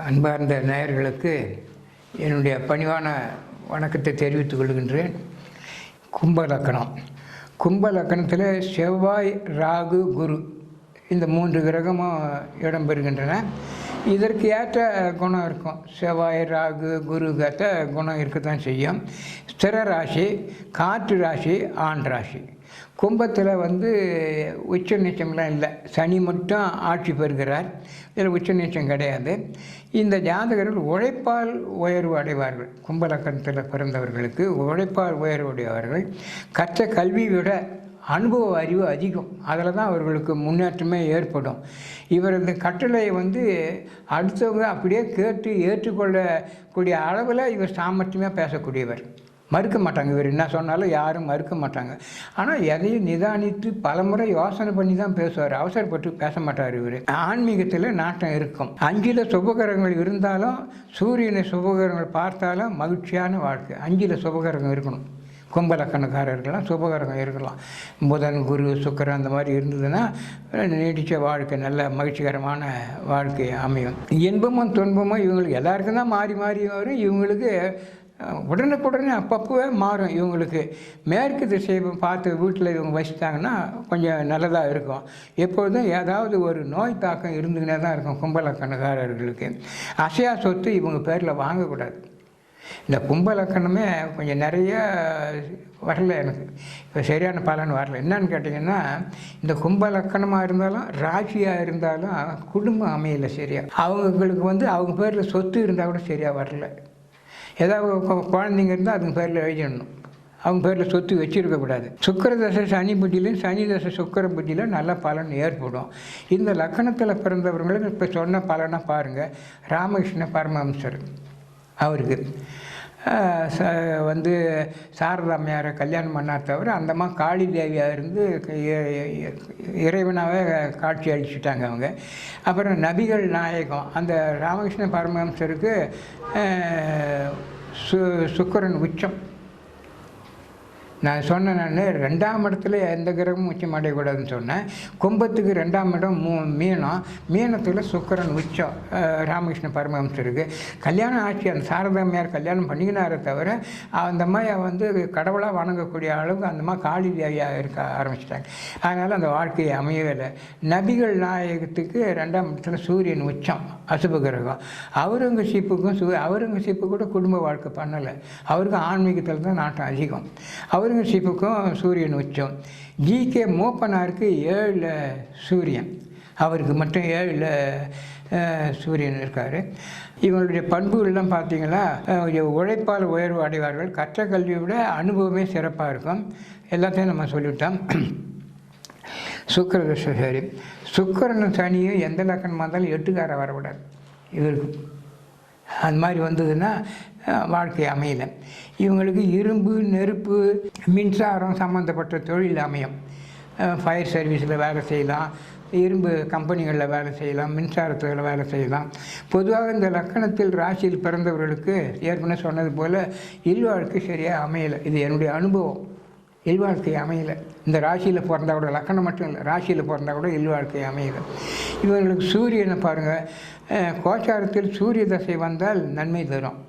அன்பார்ந்த நேயர்களுக்கு என்னுடைய பணிவான வணக்கத்தை தெரிவித்துக் கொள்கின்றேன். கும்ப லக்கணம். கும்ப லக்கணத்தில் செவ்வாய், ராகு, குரு இந்த 3 கிரகமும் இடம்பெறுகின்றன. இதற்கு ஏற்ற குணம் இருக்கும். செவ்வாய், ராகு, குருக்கு ஏற்ற குணம் இருக்கத்தான் செய்யும். ஸ்திர ராசி, காற்று ராசி, ஆண் ராசி. கும்பத்தில் உச்ச நீச்சம்லாம் இல்லை. சனி மட்டும் ஆட்சி பெறுகிறார். இதில் உச்ச நீச்சம் கிடையாது. இந்த ஜாதகர்கள் உழைப்பால் உயர்வு அடைவார்கள். கும்ப லக்கணத்தில் பிறந்தவர்களுக்கு உழைப்பால் உயர்வு அடைவார்கள். கற்ற கல்வி விட அனுபவ அறிவு அதிகம். அதில் தான் அவர்களுக்கு முன்னேற்றமே ஏற்படும். இவரது கட்டளையை அடுத்தவங்க அப்படியே கேட்டு ஏற்றுக்கொள்ளக்கூடிய அளவில் இவர் சாமர்த்தியமாக பேசக்கூடியவர். மறுக்க மாட்டாங்க. இவர் என்ன சொன்னாலும் யாரும் மறுக்க மாட்டாங்க. ஆனால் எதையும் நிதானித்து பலமுறை யோசனை பண்ணி தான் பேசுவார். அவசரப்பட்டு பேச மாட்டார். இவர் ஆன்மீகத்தில் நாட்டம் இருக்கும். 5 சுபகரங்கள் இருந்தாலும், சூரியனை சுபகரங்கள் பார்த்தாலும் மகிழ்ச்சியான வாழ்க்கை. 5 சுபகரங்கள் இருக்கணும். கும்பலக்கணக்காரர்கள்லாம் சுபகரகம் இருக்கலாம். புதன், குரு, சுக்கிரன் அந்த மாதிரி இருந்ததுன்னா நீடித்த வாழ்க்கை, நல்ல மகிழ்ச்சிகரமான வாழ்க்கை அமையும். இன்பமும் துன்பமும் இவங்களுக்கு எல்லாருக்கும் தான் மாறி மாறி வரும். இவங்களுக்கு உடனுக்குடனே அப்பப்போவே மாறும். இவங்களுக்கு மேற்கு திசையை பார்த்து வீட்டில் இவங்க வசித்தாங்கன்னா கொஞ்சம் நல்லதாக இருக்கும். எப்பொழுதும் ஏதாவது ஒரு நோய் தாக்கம் இருந்துக்கினே தான் இருக்கும். கும்பலக்கணக்காரர்களுக்கு அசையா சொத்து இவங்க பேரில் வாங்கக்கூடாது. இந்த கும்பலக்கணமே கொஞ்சம் நிறைய வரல. எனக்கு இப்போ சரியான பலன் வரல. என்னன்னு கேட்டிங்கன்னா, இந்த கும்பலக்கணமாக இருந்தாலும் ராசியாக இருந்தாலும் குடும்பம் அமையலை சரியாக. அவங்களுக்கு அவங்க பேரில் சொத்து இருந்தால் கூட சரியாக வரல. ஏதாவது குழந்தைங்க இருந்தால் அதுங்க பேரில் எழுதிடணும். அவங்க பேரில் சொத்து வச்சுருக்கக்கூடாது. சுக்கிர தசை சனி புத்தியிலும், சனி தசை சுக்கிர புத்தியிலும் நல்ல பலன் ஏற்படும். இந்த லக்கணத்தில் பிறந்தவர்களுக்கு இப்போ சொன்ன பலனை பாருங்கள். ராமகிருஷ்ண பரமஹம்சர் அவருக்கு சாரதாம்மையாரை கல்யாணம் பண்ணார். தவிர அந்தம்மா காளி தேவியாக இருந்து இறைவனாகவே காட்சி அளிச்சுட்டாங்க அவங்க. அப்புறம் நபிகள் நாயகம் அந்த ராமகிருஷ்ண பரமஹம்சருக்கு சுக்கிரன் உச்சம். நான் சொன்னேன், 2ஆம் இடத்துல எந்த கிரகமும் உச்சம் அடையக்கூடாதுன்னு சொன்னேன். கும்பத்துக்கு 2ஆம் இடம் மீனம். மீனத்தில் சுக்கிரன் உச்சம் ராமகிருஷ்ண பரமஹம்சருக்கு. கல்யாணம் ஆட்சி அந்த சாரதாம்மையார் கல்யாணம் பண்ணிக்கினாரே தவிர அந்த அம்மாவை கடவுளாக வணங்கக்கூடிய அளவுக்கு அந்த அம்மா காளி தேவியாக இருக்க ஆரம்பிச்சிட்டாங்க. அதனால் அந்த வாழ்க்கையை அமையவே இல்லை. நபிகள் நாயகத்துக்கு 2ஆம் இடத்துல சூரியன் உச்சம், அசுப கிரகம். அவுரங்கசீப்பு கூட குடும்ப வாழ்க்கை பண்ணலை. அவருக்கு ஆன்மீகத்தில் தான் நாட்டம் அதிகம். அவுரங்கசீப்புக்கும் சூரியன் உச்சம். ஜிகே மூப்பனாருக்கு 7 சூரியன், அவருக்கு மட்டும் 7 சூரியன் இருக்கார். இவங்களுடைய பண்புகள்லாம் பார்த்தீங்கன்னா, உழைப்பால் உயர்வு அடைவார்கள். கற்ற கல்வியை விட அனுபவமே சிறப்பாக இருக்கும். எல்லாத்தையும் நம்ம சொல்லிவிட்டோம். சுக்கிர சரி, சுக்கிரனும் சனியும் எந்த லக்கணமாக இருந்தாலும் 8கார வரக்கூடாது இவருக்கு. அந்த மாதிரி வந்ததுன்னா வாழ்க்கை அமையலை. இவங்களுக்கு இரும்பு, நெருப்பு, மின்சாரம் சம்மந்தப்பட்ட தொழில் அமையும். ஃபயர் சர்வீஸில் வேலை செய்யலாம், இரும்பு கம்பெனிகளில் வேலை செய்யலாம், மின்சாரத்தில் வேலை செய்யலாம். பொதுவாக இந்த லக்கணத்தில் ராசியில் பிறந்தவர்களுக்கு ஏற்கனவே சொன்னது போல் இல்வாழ்க்கை சரியாக அமையலை. இது என்னுடைய அனுபவம். இல்வாழ்க்கை அமையலை. இந்த ராசியில் பிறந்தால் கூட, லக்கணம் மட்டும் இல்லை, ராசியில் பிறந்தால் கூட இல்வாழ்க்கை அமையலை. இவர்களுக்கு சூரியனை பாருங்கள். கோச்சாரத்தில் சூரிய தசை வந்தால் நன்மை தரும்.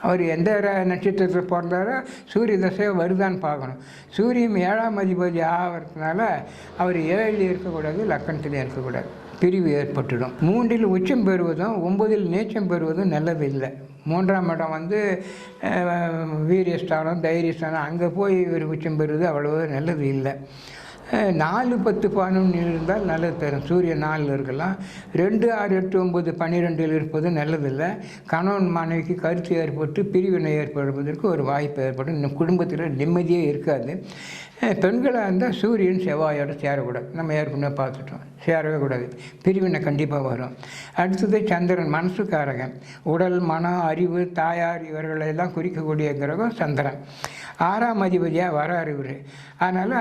அவர் எந்த நட்சத்திரத்தில் பிறந்தாரோ சூரிய தசை வருதான்னு பார்க்கணும். சூரியன் 7ஆம் அதிபதி ஆகிறதுனால அவர் 7 இருக்கக்கூடாது, லக்கணத்தில் இருக்கக்கூடாது. பிரிவு ஏற்பட்டுடும். 3இல் உச்சம் பெறுவதும் 9இல் நீச்சம் பெறுவதும் நல்லது இல்லை. 3ஆம் இடம் வீரியஸ்தானம், தைரியஸ்தானம், அங்கே போய் இவர் உச்சம் பெறுவது அவ்வளவு நல்லது இல்லை. 4, 10, 11 இருந்தால் நல்லது தரும். சூரியன் 4 இருக்கலாம். 2, 6, 8, 9, 12 இருப்பது நல்லதில்லை. கணவன் மனைவிக்கு கருத்து ஏற்பட்டு பிரிவினை ஏற்படுவதற்கு ஒரு வாய்ப்பு ஏற்படும். இன்னும் குடும்பத்தில் நிம்மதியே இருக்காது. பெண்களாக இருந்தால் சூரியன் செவ்வாயோடு சேரக்கூடாது. நம்ம ஏற்கனவே பார்த்துட்டோம், சேரவே கூடாது. பிரிவினை கண்டிப்பாக வரும். அடுத்தது சந்திரன், மனசுக்காரகன். உடல், மனம், அறிவு, தாயார் இவர்களெல்லாம் குறிக்கக்கூடிய கிரகம் சந்திரன். 6ஆம் அதிபதியாக வரார் இவர். அதனால்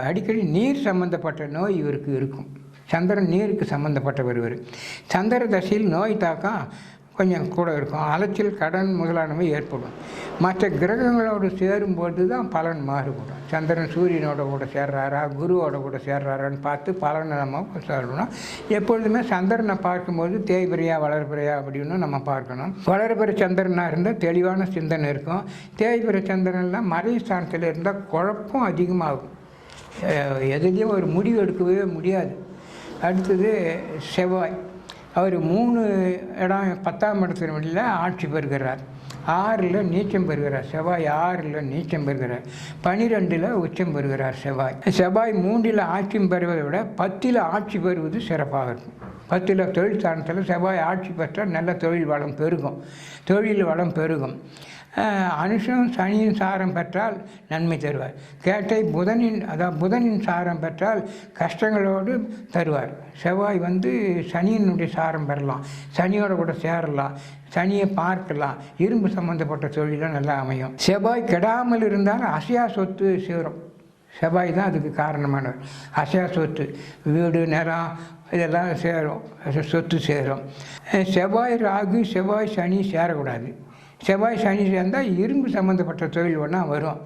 அடிக்கடி நீர் சம்மந்தப்பட்ட நோய் இவருக்கு இருக்கும். சந்திரன் நீருக்கு சம்மந்தப்பட்டவர். இவர் சந்திர தசையில் நோய் தாக்கம் கொஞ்சம் கூட இருக்கும். அலைச்சல், கடன் முதலானவை ஏற்படும். மற்ற கிரகங்களோடு சேரும்போது தான் பலன் மாறுபடும். சந்திரன் சூரியனோட கூட சேர்றாரா, குருவோட கூட சேர்றாரான்னு பார்த்து பலனை நம்ம சொல்லணும். எப்பொழுதுமே சந்திரனை பார்க்கும்போது தேய்பிரையா வளர்பிரையா அப்படின்னு நம்ம பார்க்கணும். வளர்பிறை சந்திரனாக இருந்தால் தெளிவான சிந்தனை இருக்கும். தேய்பிறை சந்திரன்லாம் மறை ஸ்தானத்தில் இருந்தால் குழப்பம் அதிகமாகும். எதுலேயும் ஒரு முடிவு எடுக்கவே முடியாது. அடுத்தது செவ்வாய். அவர் 3 இடம் 10ஆம் இடத்துல ஆட்சி பெறுகிறார். 6ல் நீச்சம் பெறுகிறார். செவ்வாய் 6ல் நீச்சம் பெறுகிறார். 12ல் உச்சம் பெறுகிறார் செவ்வாய். செவ்வாய் 3ல் ஆட்சியும் பெறுவதை விட 10ல் ஆட்சி பெறுவது சிறப்பாக இருக்கும். 10ல் தொழில் ஸ்தானத்தில் செவ்வாய் ஆட்சி பெற்றால் நல்ல தொழில் வளம் பெருகும். தொழில் வளம் பெருகும். அனுஷம் சனியின் சாரம் பெற்றால் நன்மை தருவார். கேட்டை புதனின் சாரம் பெற்றால் கஷ்டங்களோடு தருவார். செவ்வாய் சனியினுடைய சாரம் பெறலாம், சனியோட கூட சேரலாம், சனியை பார்க்கலாம், இரும்பு சம்மந்தப்பட்ட தொழிலும் நல்லா அமையும். செவ்வாய் கெடாமல் இருந்தால் அசையா சொத்து சேரும். செவ்வாய் தான் அதுக்கு காரணமானவர். அசையா சொத்து, வீடு, நிலம் இதெல்லாம் சேரும், சொத்து சேரும். செவ்வாய் ராகு, செவ்வாய் சனி சேரக்கூடாது. செவ்வாய் சனி சேர்ந்தால் இரும்பு சம்மந்தப்பட்ட தொழில் ஒன்றா வரும்.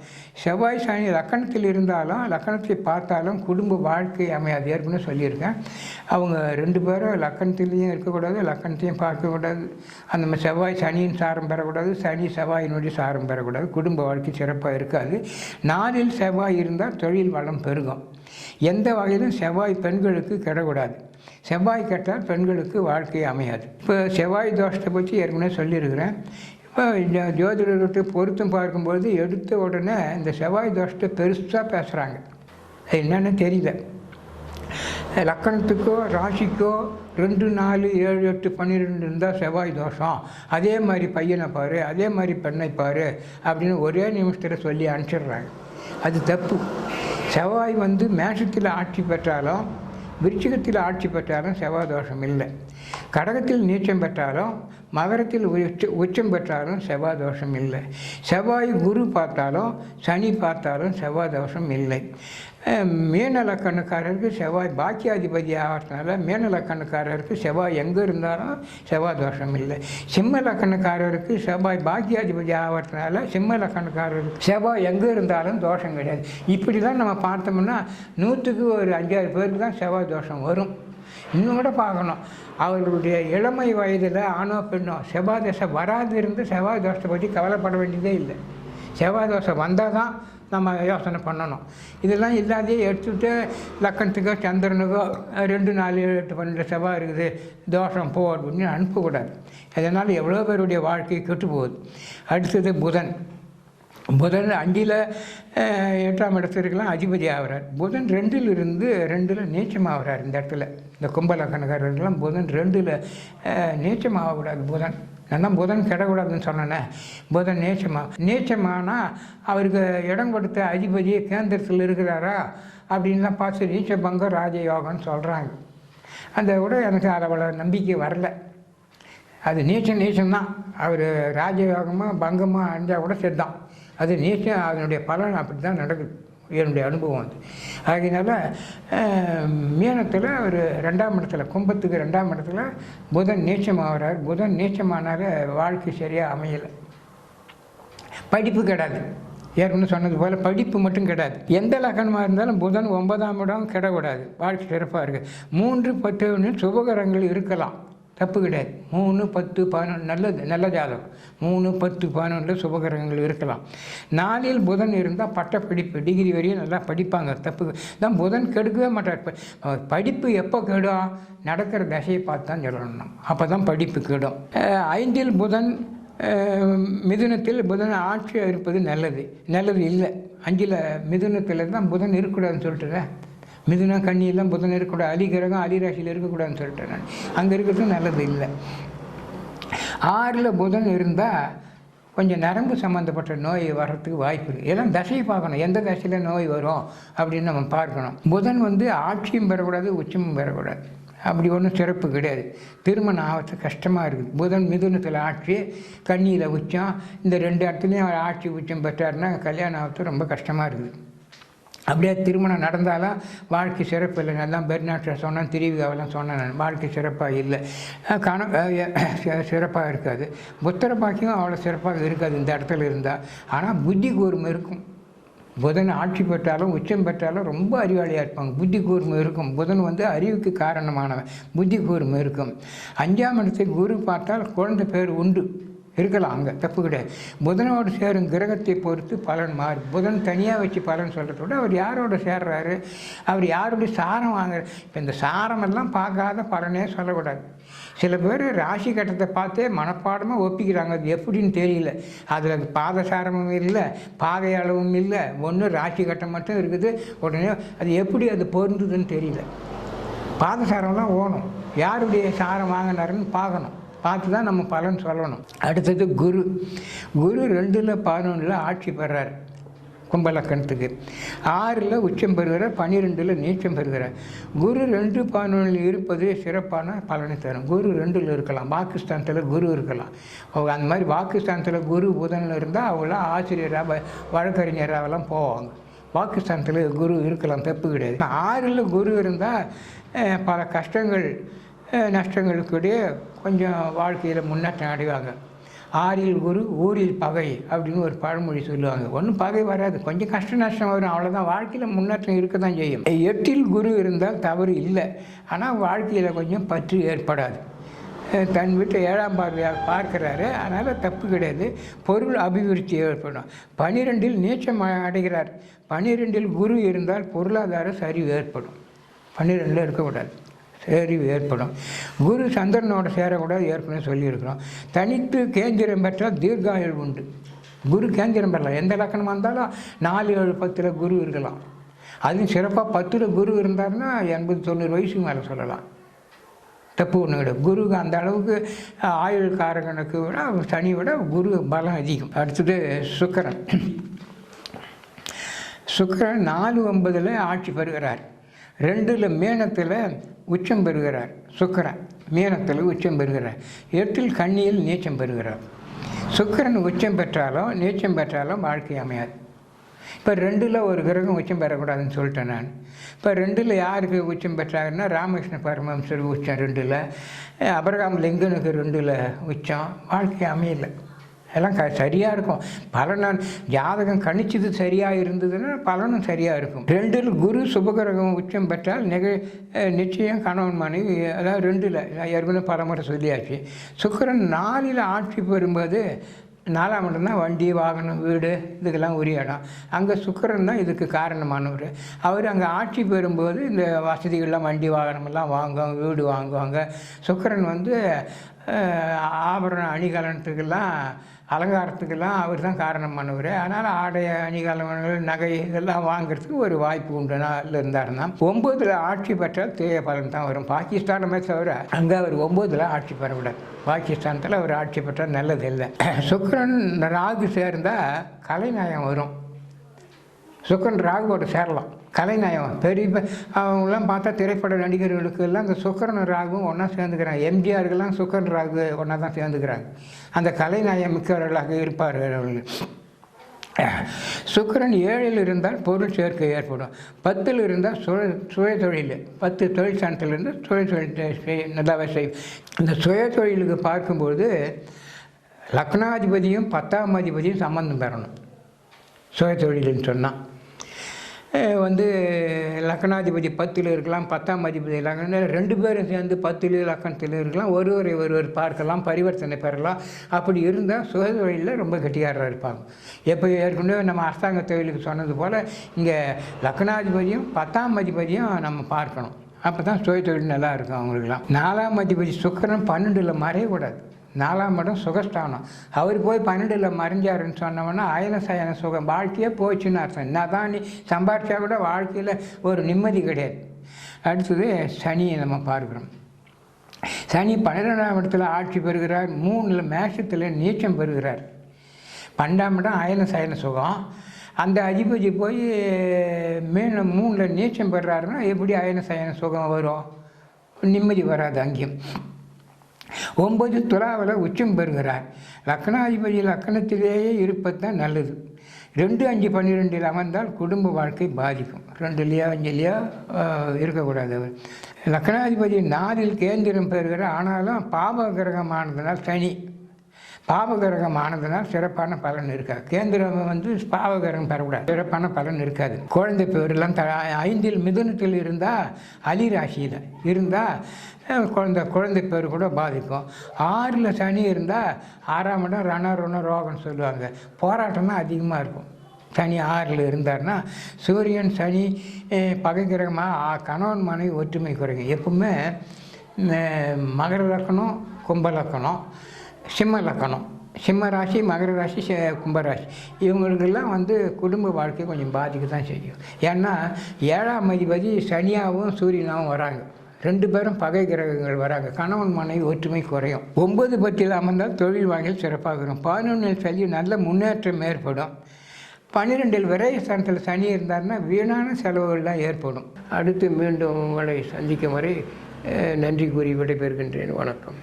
செவ்வாய் சனி லக்கணத்தில் இருந்தாலும் லக்கணத்தை பார்த்தாலும் குடும்ப வாழ்க்கை அமையாது. ஏற்கனவே சொல்லியிருக்கேன். அவங்க 2 பேரும் லக்கணத்திலையும் இருக்கக்கூடாது, லக்கணத்தையும் பார்க்கக்கூடாது. அந்த செவ்வாய் சனியின் சாரம் பெறக்கூடாது, சனி செவ்வாயினுடைய சாரம் பெறக்கூடாது. குடும்ப வாழ்க்கை சிறப்பாக இருக்காது. 4ல் செவ்வாய் இருந்தால் தொழில் வளம் பெருகும். எந்த வகையிலும் செவ்வாய் பெண்களுக்கு கெடக்கூடாது. செவ்வாய் கெட்டால் பெண்களுக்கு வாழ்க்கை அமையாது. இப்போ செவ்வாய் தோஷத்தை பற்றி ஏற்கனவே சொல்லியிருக்கிறேன். இப்போ ஜோதிடர்கிட்ட பொருத்தம் பார்க்கும்போது எடுத்த உடனே இந்த செவ்வாய் தோஷத்தை பெருசாக பேசுகிறாங்க. அது என்னென்னு தெரியல. லக்கணத்துக்கோ ராசிக்கோ 2, 4, 7, 8, 12 இருந்தால் செவ்வாய் தோஷம், அதே மாதிரி பையனை பாரு, அதே மாதிரி பெண்ணை பாரு அப்படின்னு ஒரே நிமிஷத்தில் சொல்லி அனுப்பிச்சிடுறாங்க. அது தப்பு. செவ்வாய் மேஷத்தில் ஆட்சி பெற்றாலும் விருச்சிகத்தில் ஆட்சி பெற்றாலும் செவ்வாய் தோஷம் இல்லை. கடகத்தில் நீச்சம் பெற்றாலும் மகரத்தில் உச்சம் பெற்றாலும் செவ்வாய் தோஷம் இல்லை. செவ்வாய் குரு பார்த்தாலும் சனி பார்த்தாலும் செவ்வாய் தோஷம் இல்லை. மீன லக்கணக்காரருக்கு செவ்வாய் பாக்கியாதிபதி ஆகிறதுனால மீன லக்கணக்காரருக்கு செவ்வாய் எங்கே இருந்தாலும் செவ்வாய் தோஷம் இல்லை. சிம்ம லக்கணக்காரருக்கு செவ்வாய் பாக்கியாதிபதி ஆகிறதுனால சிம்ம லக்கணக்காரருக்கு செவ்வாய் எங்கே இருந்தாலும் தோஷம் கிடையாது. இப்படி தான் நம்ம பார்த்தோம்னா 100க்கு ஒரு 5-6 பேருக்கு தான் செவ்வாய் தோஷம் வரும். இன்னும் கூட பார்க்கணும், அவர்களுடைய இளமை வயதில் ஆணோ பெண்ணோ செவ்வாய் தோசை வராது இருந்து செவ்வாய் தோஷத்தை பற்றி கவலைப்பட வேண்டியதே இல்லை. செவ்வாய் தோசை வந்தால் தான் நம்ம யோசனை பண்ணணும். இதெல்லாம் இல்லாதே எடுத்துகிட்டு லக்கணத்துக்கோ சந்திரனுக்கோ 2, 4, 7, 8, 12 செவ்வாய் இருக்குது, தோஷம் போ அப்படின்னு அனுப்பக்கூடாது. அதனால் எவ்வளோ பேருடைய வாழ்க்கை கெட்டு போகுது. அடுத்தது புதன். 5ல் 8ஆம் இடத்திற்கெல்லாம் அதிபதி ஆகிறார். புதன் 2ல் நீச்சமாகிறார். இந்த இடத்துல இந்த கும்ப லக்கணக்காரர்கள்லாம் புதன் 2ல் நீச்சமாகக்கூடாது. புதன் கெடக்கூடாதுன்னு சொன்னேன்னே. புதன் நீச்சமானால் அவருக்கு இடம் கொடுத்த அதிபதி கேந்திரத்தில் இருக்கிறாரா அப்படின்லாம் பார்த்து நீச்ச பங்கம் ராஜயோகம்னு சொல்கிறாங்க. அந்த கூட எனக்கு அவ்வளோ நம்பிக்கை வரல. அது நீச்சம்தான். அவர் ராஜயோகமாக பங்கமாக அடைஞ்சால் கூட சரிதான். அது நீச்சம், அதனுடைய பலன் அப்படி தான் நடக்குது. என்னுடைய அனுபவம் ஆகையினால மீனத்தில் ஒரு 2ஆம் இடத்துல, கும்பத்துக்கு 2ஆம் இடத்துல புதன் நீச்சமாகிறார். புதன் நீச்சமானால வாழ்க்கை சரியாக அமையலை. படிப்பு கிடையாது. ஏற்கனவே சொன்னது போல் படிப்பு மட்டும் கிடையாது. எந்த லக்கணமாக இருந்தாலும் புதன் 9ஆம் இடம் கிடக்கூடாது. வாழ்க்கை சிறப்பாக இருக்குது. 3, 10 சுபகரங்கள் இருக்கலாம், தப்பு கிடையாது. 3, 10, 11 நல்ல ஜாதகம். 3, 10, 11 சுபகிரகங்கள் இருக்கலாம். 4ல் புதன் இருந்தால் பட்டப்படிப்பு டிகிரி வரையும் நல்லா படிப்பாங்க. தப்பு தான். புதன் கெடுக்கவே மாட்டார். படிப்பு எப்போ கெடும்? நடக்கிற தசையை பார்த்து தான் சொல்லணும். அப்போ தான் படிப்பு கெடும். 5ல் புதன் மிதுனத்தில் புதன் ஆட்சியாக இருப்பது நல்லது இல்லை. 5ல் மிதுனத்தில் தான் புதன் இருக்கக்கூடாதுன்னு சொல்லிட்டுறேன். மிதுனம் கண்ணியெல்லாம் புதன் இருக்கக்கூடாது. அலிகிரகம் அலிராசியில் இருக்கக்கூடாதுன்னு சொல்லிட்டேன் நான். அங்கே இருக்கிறது நல்லது இல்லை. 6ல் புதன் இருந்தால் கொஞ்சம் நரம்பு சம்மந்தப்பட்ட நோய் வர்றதுக்கு வாய்ப்பு இருக்குது. எல்லாம் தசையை பார்க்கணும், எந்த தசையில் நோய் வரும் அப்படின்னு நம்ம பார்க்கணும். புதன் ஆட்சியும் பெறக்கூடாது, உச்சமும் பெறக்கூடாது. அப்படி ஒன்றும் சிறப்பு கிடையாது. திருமணம் ஆகிறது கஷ்டமாக இருக்குது. புதன் மிதுனத்தில் ஆட்சி, கண்ணியில் உச்சம், இந்த 2 இடத்துலையும் ஆட்சி உச்சம் பெற்றாருன்னா கல்யாணம் ஆகிறது ரொம்ப கஷ்டமாக இருக்குது. அப்படியே திருமணம் நடந்தாலும் வாழ்க்கை சிறப்பு இல்லை. நான் பெர்னாட்டில் சொன்னேன், திருவிழாவெல்லாம் சொன்னேன். நான் வாழ்க்கை சிறப்பாக இல்லை, சிறப்பாக இருக்காது. புத்திர பாக்கியம் அவ்வளோ சிறப்பாக இருக்காது இந்த இடத்துல இருந்தால். ஆனால் புத்தி கூர்மை இருக்கும். புதன் ஆட்சி பெற்றாலும் உச்சம் பெற்றாலும் ரொம்ப அறிவாளியாக இருப்பாங்க. புத்தி கூர்மை இருக்கும். புதன் வந்து அறிவுக்கு காரணமானவன். புத்தி கூர்மை இருக்கும். 5ஆம் இடத்தை குரு பார்த்தால் குழந்தை பேர் உண்டு இருக்கலாம், அங்கே தப்பு கிடையாது. புதனோடு சேரும் கிரகத்தை பொறுத்து பலன் மாறும். புதன் தனியாக வச்சு பலன் சொல்கிறத விட அவர் யாரோட சேர்றாரு, அவர் யாருடைய சாரம் வாங்குற. இப்போ இந்த சாரமெல்லாம் பார்க்காத பலனே சொல்லக்கூடாது. சில பேர் ராசி கட்டத்தை பார்த்தே மனப்பாடமாக ஒப்பிக்கிறாங்க. அது எப்படின்னு தெரியல. அதில் பாதசாரமும் இல்லை, பாதை அளவும் இல்லை, ஒன்று ராசி கட்டம் மட்டும் இருக்குது. உடனே அது எப்படி அது பொருந்துதுன்னு தெரியல. பாதசாரம்லாம் ஓணும், யாருடைய சாரம் வாங்கினாருன்னு பார்க்கணும். பார்த்து தான் நம்ம பலன் சொல்லணும். அடுத்தது குரு. குரு 2ல் 11ல் ஆட்சி பெறார் கும்பலக்கணத்துக்கு. 6ல் உச்சம் பெறுகிறார், 12ல் நீச்சம் பெறுகிறார். குரு 2, 11 இருப்பது சிறப்பான பலனை தரும். குரு 2ல் இருக்கலாம், பாகிஸ்தானத்தில் குரு இருக்கலாம். அந்த மாதிரி பாகிஸ்தானத்தில் குரு புதனில் இருந்தால் அவங்களாம் ஆசிரியராக வழக்கறிஞராகலாம் போவாங்க. பாகிஸ்தானத்தில் குரு இருக்கலாம், தப்பு கிடையாது. 6ல் குரு இருந்தால் பல கஷ்டங்கள் நஷ்டங்களுக்குடைய கொஞ்சம் வாழ்க்கையில் முன்னேற்றம் அடைவாங்க. 6ல் குரு ஊரில் பகை அப்படின்னு ஒரு பழமொழி சொல்லுவாங்க. ஒன்றும் பகை வராது, கொஞ்சம் கஷ்ட நஷ்டம் வரும், அவ்வளோதான். வாழ்க்கையில் முன்னேற்றம் இருக்க தான் செய்யும். 8ல் குரு இருந்தால் தவறு இல்லை, ஆனால் வாழ்க்கையில் கொஞ்சம் பற்று ஏற்படாது. தன் வீட்டை 7ஆம் பார்வையாக பார்க்குறாரு, அதனால் தப்பு கிடையாது. பொருள் அபிவிருத்தி ஏற்படும். 12ல் நீச்சம் அடைகிறார். 12ல் குரு இருந்தால் பொருளாதார சரிவு ஏற்படும். 12ல் இருக்கக்கூடாது, சரிவு ஏற்படும். குரு சந்திரனோட சேரக்கூடாது, ஏற்கனவே சொல்லியிருக்கிறோம். தனித்து கேந்திரம் பெற்றால் தீர்காயுள் உண்டு. குரு கேந்திரம் பெறலாம். எந்த லக்கணமாக இருந்தாலும் 4, 7, 10ல் குரு இருக்கலாம். அதுவும் சிறப்பாக 10ல் குரு இருந்தாருன்னா 80-90 வயசுக்கு மேலே சொல்லலாம், தப்பு ஒன்று கிடையாது. குருக்கு அந்த அளவுக்கு ஆயுள் காரகனுக்கு விட சனி விட குரு பலம் அதிகம். அடுத்தது சுக்கிரன். சுக்கிரன் 4-9ல் ஆட்சி பெறுகிறார். 2ல் மீனத்தில் உச்சம் பெறுகிறார். சுக்கிரன் மீனத்தில் உச்சம் பெறுகிறார். 8ல் கன்னியில் நீச்சம் பெறுகிறார். சுக்கிரன் உச்சம் பெற்றாலும் நீச்சம் பெற்றாலும் வாழ்க்கை அமையாது. இப்போ 2ல் ஒரு கிரகம் உச்சம் பெறக்கூடாதுன்னு சொல்லிட்டேன் நான். இப்போ 2ல் யாருக்கு உச்சம் பெற்றாங்கன்னா ராமகிருஷ்ண பரமஹம்சருக்கு உச்சம் 2ல், அபிரகாம் லிங்கனுக்கு 2ல் உச்சம். வாழ்க்கை அமையலை. எல்லாம் சரியாக இருக்கும். பலன் ஜாதகம் கணிச்சது சரியாக இருந்ததுன்னா பலனும் சரியாக இருக்கும். 2ல் குரு சுபகிரகம் உச்சம் பெற்றால் நிச்சயம் கணவன் மனைவி, அதாவது 2ல் ஏற்கனவே பலமுறை சொல்லியாச்சு. சுக்கிரன் 4ல் ஆட்சி பெறும்போது 4ஆம் இடம் தான் வண்டி வாகனம் வீடு இதுக்கெல்லாம் உரிய இடம். அங்கே சுக்கிரன் தான் இதுக்கு காரணமானவர். அவர் அங்கே ஆட்சி பெறும்போது இந்த வசதிகள்லாம் வண்டி வாகனமெல்லாம் வாங்குவாங்க, வீடு வாங்குவாங்க. சுக்கிரன் வந்து ஆபரண அணிகலனத்துக்கெல்லாம் அலங்காரத்துக்கெல்லாம் அவர் தான் காரணமானவர். அதனால் ஆடை அணிகலன்கள் நகை இதெல்லாம் வாங்கிறதுக்கு ஒரு வாய்ப்பு உண்டு. நாளில் இருந்தாருன்னா 9ல் ஆட்சி பெற்றால் தீய பலன் தான் வரும். பாகிஸ்தானமே தவிர அங்கே அவர் 9ல் ஆட்சி பெறக்கூடாது. பாகிஸ்தானத்தில் அவர் ஆட்சி பெற்றால் நல்லது இல்லை. சுக்கிரன் ராகு சேர்ந்தால் கலைநயம் வரும். சுக்கிரன் ராகுவோட சேரலாம், கலைநயம். பெரிய அவங்களாம் பார்த்தா திரைப்பட நடிகர்களுக்கு எல்லாம் இந்த சுக்கிரன் ராகுவும் ஒன்றா சேர்ந்துக்கிறாங்க. எம்ஜிஆருக்கெல்லாம் சுக்கிரன் ராகு ஒன்றா தான் சேர்ந்துக்கிறாங்க. அந்த கலைநயம் மிக்கவர்களாக இருப்பார்கள் அவர்கள். சுக்கிரன் 7ல் இருந்தால் பொருள் சேர்க்கை ஏற்படும். 10ல் இருந்தால் சுய தொழில். 10 தொழில் ஸ்தானத்திலிருந்து சுய தொழில் நல்லாவே செய்யும். இந்த சுய தொழிலுக்கு பார்க்கும்போது லக்னாதிபதியும் 10ஆம் அதிபதியும் சம்பந்தம் பெறணும். சுய தொழில்னு சொன்னால் வந்து லக்னாதிபதி 10ல் இருக்கலாம், 10ஆம் அதிபதி லக்னம் 2 பேரும் சேர்ந்து 10ல் லக்கணத்தில் இருக்கலாம். ஒருவர் பார்க்கலாம், பரிவர்த்தனை பெறலாம். அப்படி இருந்தால் சுய தொழிலில் ரொம்ப கெட்டியாராக இருப்பாங்க. எப்போ ஏற்கனவே நம்ம அரசாங்க தொழிலுக்கு சொன்னது போல் இங்கே லக்னாதிபதியும் 10ஆம் அதிபதியும் நம்ம பார்க்கணும். அப்போ தான் சுய தொழில் நல்லா இருக்கும் அவங்களுக்குலாம். 4ஆம் அதிபதி சுக்கிரன் 12ல் மறையக்கூடாது. 4ஆம் இடம் சுகஸ்தானம். அவர் போய் 12ல் மறைஞ்சாருன்னு சொன்னோம்னா அயன சயன சுகம் வாழ்க்கையே போச்சுன்னு அர்த்தம். என்ன தான் நீ சம்பாரிச்சா கூட வாழ்க்கையில் ஒரு நிம்மதி கிடையாது. அடுத்தது சனியை நம்ம பார்க்குறோம். சனி 12ஆம் இடத்துல ஆட்சி பெறுகிறார். 3ல் மேஷத்தில் நீச்சம் பெறுகிறார். 12ஆம் இடம் அயன சயன சுகம். அந்த அதிபதி போய் 3ல் நீச்சம் பெறுறாருன்னா எப்படி அயன சயன சுகம் வரும்? நிம்மதி வராது அங்கேயும். 9 துலாவில் உச்சம் பெறுகிறார். லக்னாதிபதி லக்கணத்திலேயே இருப்பது தான் நல்லது. 2, 5, 12 அமர்ந்தால் குடும்ப வாழ்க்கை பாதிக்கும். 2லையோ 5லையோ இருக்கக்கூடாது. லக்னாதிபதி 4ல் கேந்திரம் பெறுகிற, ஆனாலும் பாவகிரகமானதுனால் சனி பாவகிரகமானதுனால் சிறப்பான பலன் இருக்காது. கேந்திரம் பாவகிரகம் பெறக்கூடாது, சிறப்பான பலன் இருக்காது. குழந்தை பேரெல்லாம் 5ல் மிதுனத்தில் இருந்தால், அலி ராசியில் இருந்தால் குழந்தை பேர் கூட பாதிக்கும். 6ல் சனி இருந்தால் 6ஆம் இடம் ரண ரோகம்னு சொல்லுவாங்க. போராட்டம் தான் அதிகமாக இருக்கும். சனி 6ல் இருந்தார்னா, சூரியன் சனி பகை கிரகமாக கணவன் மனைவி ஒற்றுமை குறையும். எப்பவுமே மகர லக்கணம், கும்ப லக்கணம், சிம்ம லக்கணம், சிம்ம ராசி, மகர ராசி, கும்பராசி, இவங்களுக்கெல்லாம் குடும்ப வாழ்க்கை கொஞ்சம் பாதிக்க தான் செய்யும். ஏன்னா 7ஆம் அதிபதி சனியாகவும் சூரியனாகவும் வராங்க. 2 பேரும் பகை கிரகங்கள் வராங்க. கணவன் மனைவி ஒற்றுமை குறையும். 9, 10ல் அமர்ந்தால் தொழில் வாழ்க்கையில் சிறப்பாக இருக்கும். 11ல் சனி நல்ல முன்னேற்றம் ஏற்படும். 12ல் விரயஸ்தானத்தில் சனி இருந்தார்னா வீணான செலவுகள்லாம் ஏற்படும். அடுத்து மீண்டும் உங்களை சந்திக்கும் வரை நன்றி கூறி விடைபெறுகின்றேன். வணக்கம்.